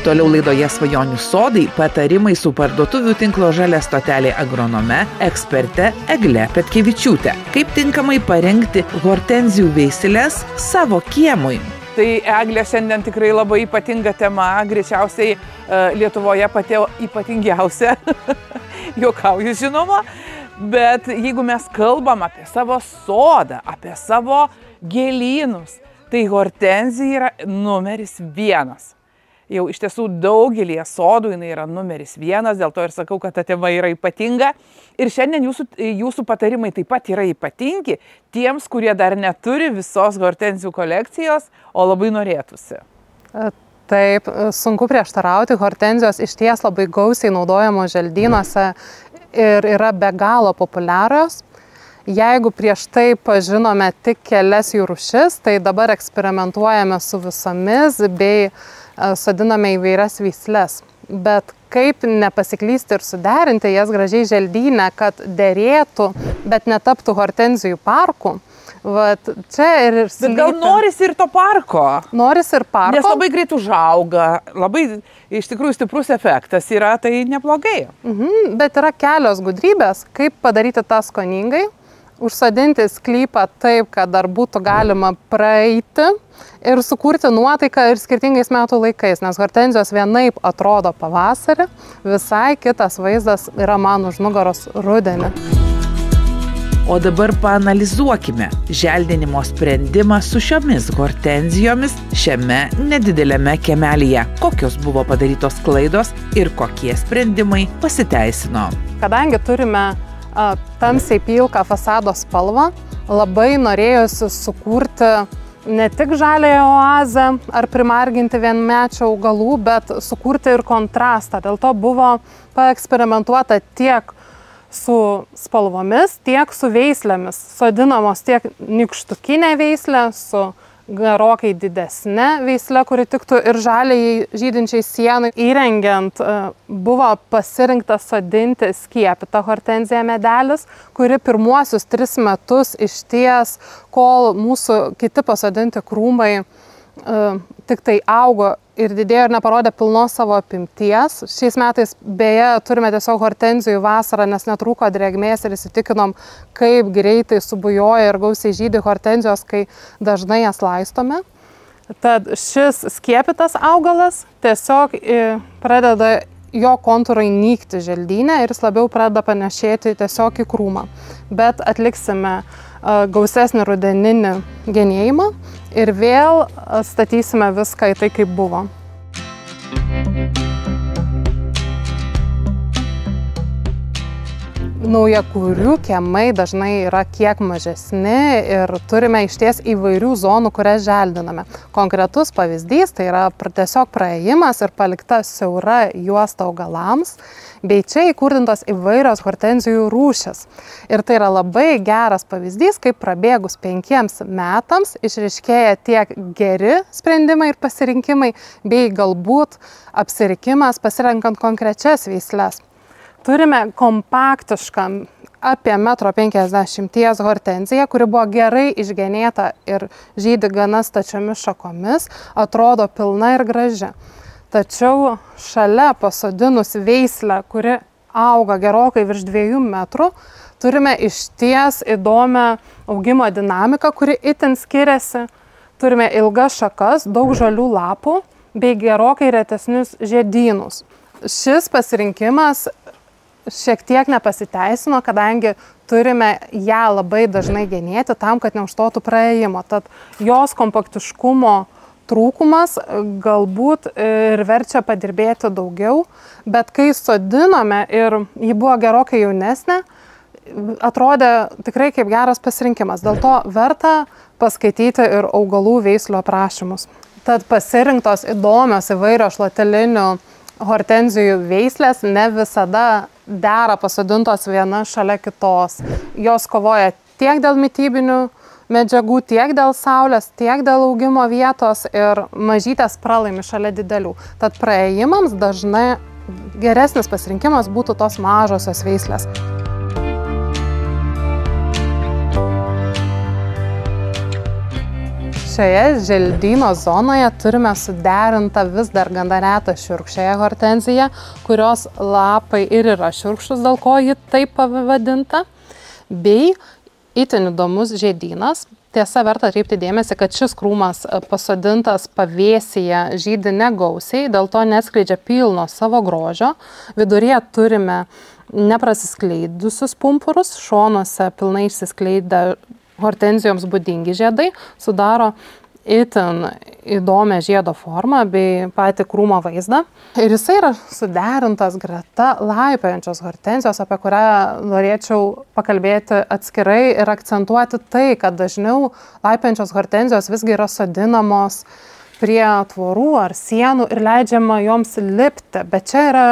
Toliau laidoje Svajonių sodai patarimai su parduotuvių tinklo Žalia stotelė agronome, eksperte Egle Petkevičiūte. Kaip tinkamai parengti hortenzijų veisles savo kiemui. Tai Eglė šiandien tikrai labai ypatinga tema, greičiausiai Lietuvoje pati ypatingiausia, juokauju žinoma, bet jeigu mes kalbam apie savo sodą, apie savo gėlynus, tai hortenzija yra numeris 1. Jau iš tiesų daugelį sodų jinai yra numeris 1, dėl to ir sakau, kad ta tema yra ypatinga. Ir šiandien jūsų patarimai taip pat yra ypatingi tiems, kurie dar neturi visos hortenzijų kolekcijos, o labai norėtųsi. Taip, sunku prieštarauti, hortenzijos išties labai gausiai naudojamos želdynuose ir yra be galo populiarios. Jeigu prieš tai pažinome tik kelias jų rūšis, tai dabar eksperimentuojame su visomis bei sodiname įvairias veisles. Bet kaip nepasiklysti ir suderinti jas gražiai želdyne, kad derėtų, bet netaptų hortenzijų parkų. Vat čia ir bet gal norisi ir to parko? Norisi ir parko. Nes labai greit užauga, labai iš tikrųjų stiprus efektas yra, tai neblogai. Bet yra kelios gudrybės, kaip padaryti tą skoningai. Užsodinti sklypą taip, kad dar būtų galima praeiti ir sukurti nuotaiką ir skirtingais metų laikais, nes hortenzijos vienaip atrodo pavasarį, visai kitas vaizdas yra man už nugaros rudenį. O dabar paanalizuokime želdinimo sprendimą su šiomis hortenzijomis šiame nedidelėme kiemelyje. Kokios buvo padarytos klaidos ir kokie sprendimai pasiteisino. Kadangi turime tamsiai pilką fasado spalvą, labai norėjosi sukurti ne tik žaliąją oazę ar primarginti vienmečių augalų, bet sukurti ir kontrastą. Dėl to buvo paeksperimentuota tiek su spalvomis, tiek su veislėmis. Sodinamos tiek nykštukinė veislė su gerokai didesnė veislė, kuri tiktų ir žaliai žydinčiai sienai. Įrengiant buvo pasirinktas sodinti skiepytą hortenziją medelis, kuri pirmuosius 3 metus išties, kol mūsų kiti pasodinti krūmai tik tai augo ir didėjo ir neparodė pilnos savo apimties. Šiais metais beje turime tiesiog hortenzijų vasarą, nes netrūko drėgmės ir įsitikinom, kaip greitai subujoja ir gausiai žydi hortenzijos, kai dažnai jas laistome. Tad šis skiepytas augalas tiesiog pradeda jo kontūrai nykti želdyne ir jis labiau pradeda panašėti tiesiog į krūmą. Bet atliksime gausesnį rudeninį genėjimą ir vėl statysime viską į tai, kaip buvo. Naujakurių kiemai dažnai yra kiek mažesni ir turime išties įvairių zonų, kurias želdiname. Konkretus pavyzdys tai yra tiesiog praėjimas ir palikta siaura juosta augalams, bei čia įkurdintos įvairios hortenzijų rūšis. Ir tai yra labai geras pavyzdys, kaip prabėgus 5 metams išryškėja tiek geri sprendimai ir pasirinkimai, bei galbūt apsirikimas pasirenkant konkrečias veisles. Turime kompaktišką apie 1,50 m hortenziją, kuri buvo gerai išgenėta ir žydi gana stačiomis šakomis, atrodo pilna ir graži. Tačiau šalia pasodinus veislę, kuri auga gerokai virš 2 metrų, turime išties įdomią augimo dinamiką, kuri itin skiriasi. Turime ilgas šakas, daug žalių lapų bei gerokai retesnius žiedynus. Šis pasirinkimas šiek tiek nepasiteisino, kadangi turime ją labai dažnai genėti tam, kad neužstotų praėjimo. Tad jos kompaktiškumo trūkumas galbūt ir verčia padirbėti daugiau, bet kai sodinome ir ji buvo gerokai jaunesnė, atrodė tikrai kaip geras pasirinkimas. Dėl to verta paskaityti ir augalų veislių aprašymus. Tad pasirinktos įdomios įvairios šlatelinių hortenzijų veislės ne visada dera pasodintos viena šalia kitos. Jos kovoja tiek dėl mitybinių medžiagų, tiek dėl saulės, tiek dėl augimo vietos ir mažytės pralaimi šalia didelių. Tad praėjimams dažnai geresnis pasirinkimas būtų tos mažosios veislės. Šioje želdyno zonoje turime suderintą vis dar gana retą šiurkščiąją hortenziją, kurios lapai ir yra šiurkštus, dėl ko ji taip pavadinta, bei itin įdomus žiedynas. Tiesa, verta atkreipti dėmesį, kad šis krūmas pasodintas pavėsyje žydi negausiai, dėl to neatskleidžia pilno savo grožio. Viduryje turime neprasiskleidusius pumpurus, šonuose pilnai išsiskleidę hortenzijoms būdingi žiedai, sudaro itin įdomią žiedo formą bei patį krūmo vaizdą. Ir jisai yra suderintas greta laipiojančios hortenzijos, apie kurią norėčiau pakalbėti atskirai ir akcentuoti tai, kad dažniau laipiojančios hortenzijos visgi yra sodinamos prie tvorų ar sienų ir leidžiama joms lipti. Bet čia yra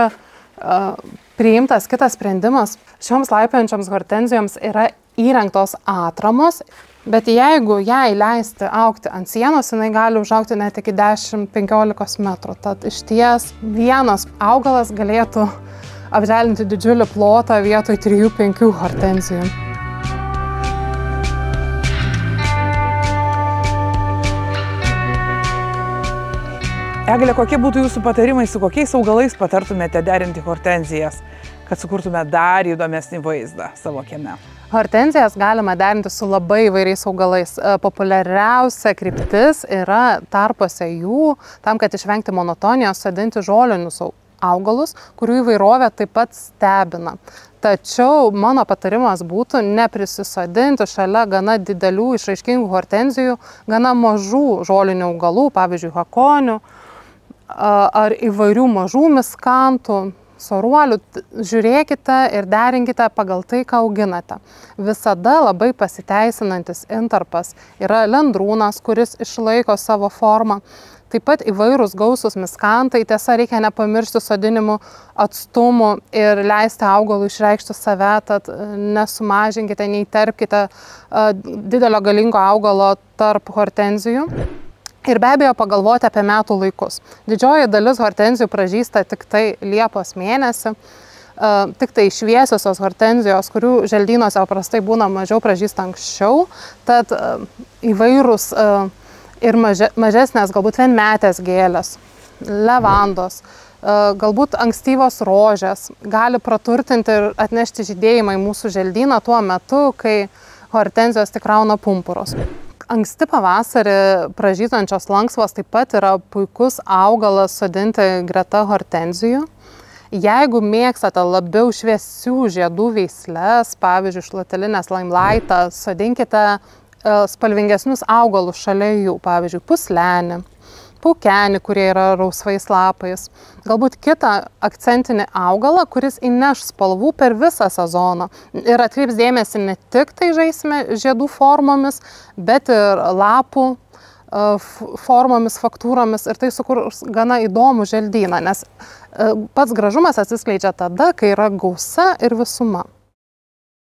priimtas kitas sprendimas. Šioms laipiojančioms hortenzijoms yra įrengtos atramos, bet jeigu jai leisti augti ant sienos, jinai gali užaugti net iki 10-15 metrų. Tad iš ties vienas augalas galėtų apželdinti didžiulį plotą vietoj 3-5 hortenzijų. Egle, kokie būtų jūsų patarimai, su kokiais augalais patartumėte derinti hortenzijas, kad sukurtume dar įdomesnį vaizdą savo kieme? Hortenzijas galima derinti su labai įvairiais augalais. Populiariausia kryptis yra tarpuose jų, tam, kad išvengti monotonijos, sodinti žolinius augalus, kurių įvairovė taip pat stebina. Tačiau mano patarimas būtų neprisisodinti šalia gana didelių išraiškingų hortenzijų, gana mažų žolinių augalų, pavyzdžiui, hakonių ar įvairių mažų miskantų, soruolių. Žiūrėkite ir derinkite pagal tai, ką auginate. Visada labai pasiteisinantis intarpas yra lendrūnas, kuris išlaiko savo formą. Taip pat įvairūs gausūs miskantai, tiesa, reikia nepamiršti sodinimų atstumų ir leisti augalui išreikšti save, tad nesumažinkite, neįterpkite didelio galingo augalo tarp hortenzijų. Ir be abejo pagalvoti apie metų laikus. Didžioji dalis hortenzijų pražysta tik tai Liepos mėnesį. Tik tai šviesiosios hortenzijos, kurių želdynuose paprastai būna mažiau, pražysta anksčiau. Tad įvairūs ir mažesnės, galbūt vienmetės gėlės, levandos, galbūt ankstyvos rožės gali praturtinti ir atnešti žydėjimą į mūsų želdyną tuo metu, kai hortenzijos tik rauna pumpurus. Anksti pavasarį pražystančios lanksvos taip pat yra puikus augalas sodinti greta hortenzijų. Jeigu mėgstate labiau šviesių žiedų veisles, pavyzdžiui, šlatelinės limelaitą, sodinkite spalvingesnius augalus šalia jų, pavyzdžiui, puslenį, paukenį, kurie yra rausvais lapais. Galbūt kitą akcentinį augalą, kuris įneš spalvų per visą sezoną ir atkreips dėmesį ne tik tai žaisime žiedų formomis, bet ir lapų formomis, faktūromis, ir tai sukurs gana įdomų želdyną, nes pats gražumas atsiskleidžia tada, kai yra gausa ir visuma.